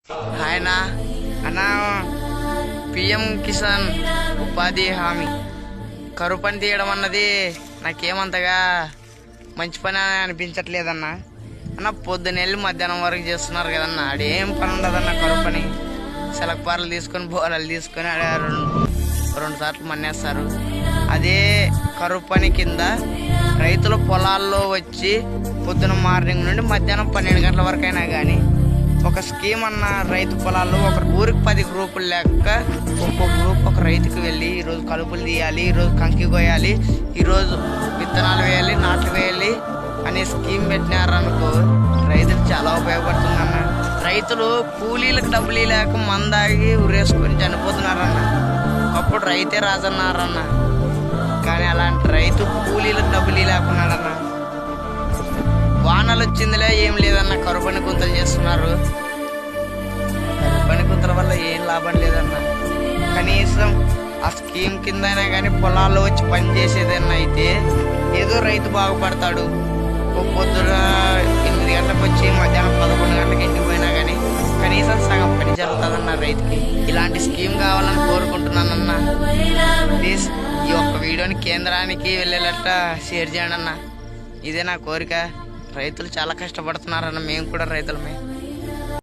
ఆయన అన్న పిఎం కిసాన్ ఉపాధి హామీ కరువు పని తీయడం అన్నది నాకేమంతగా మంచి పని అని అనిపించట్లేదన్న. అన్న పొద్దునెళ్ళి మధ్యాహ్నం వరకు చేస్తున్నారు కదన్న, ఆడేం పని ఉండదన్న. కరువు పని సెలక్పారలు తీసుకొని బోరాలు తీసుకొని రెండు సార్లు మన్నేస్తారు. అదే కరువు పని కింద రైతుల పొలాల్లో వచ్చి పొద్దున మార్నింగ్ నుండి మధ్యాహ్నం 12 గంటల వరకు అయినా కానీ ఒక స్కీమ్ అన్న రైతు పొలాల్లో ఒక ఊరికి 10 గ్రూపులు లెక్క ఒక్కో గ్రూప్ ఒక రైతుకి వెళ్ళి ఈరోజు కలుపులు తీయాలి, ఈరోజు కంకి కోయాలి, ఈరోజు విత్తనాలు వేయాలి, నాట్లు వేయాలి అనే స్కీమ్ పెట్టినారనుకో రైతులు చాలా ఉపయోగపడుతుందన్న. రైతులు కూలీలకు డబ్బులు లేక మందాగి ఉరేసుకొని చనిపోతున్నారన్న. అప్పుడు రైతే రాజన్నారన్న, కానీ అలాంటి రైతు కూలీలకు డబ్బులు లేకున్నాడన్న. వానలు వచ్చిందిలే ఏం లేదన్న, కరువు పని గుంతలు చేస్తున్నారు. కరువు పని గుంతల వల్ల ఏం లాభం లేదన్న. కనీసం ఆ స్కీమ్ కింద అయినా కానీ పొలాల్లో వచ్చి పని చేసేదన్నా అయితే ఏదో రైతు బాగుపడతాడు. పొద్దున 8 గంటలకు వచ్చి మధ్యాహ్నం 11 గంటలకు ఇంటికి పోయినా కానీ కనీసం సగం పని జరుగుతుందన్న రైతుకి. ఇలాంటి స్కీమ్ కావాలని కోరుకుంటున్నానన్న. ప్లీజ్ ఈ ఒక్క వీడియోని కేంద్రానికి వెళ్ళేటట్ట షేర్ చేయండి అన్న. ఇదే నా కోరిక. రైతులు చాలా కష్టపడుతున్నారన్న, మేము కూడా రైతులమే.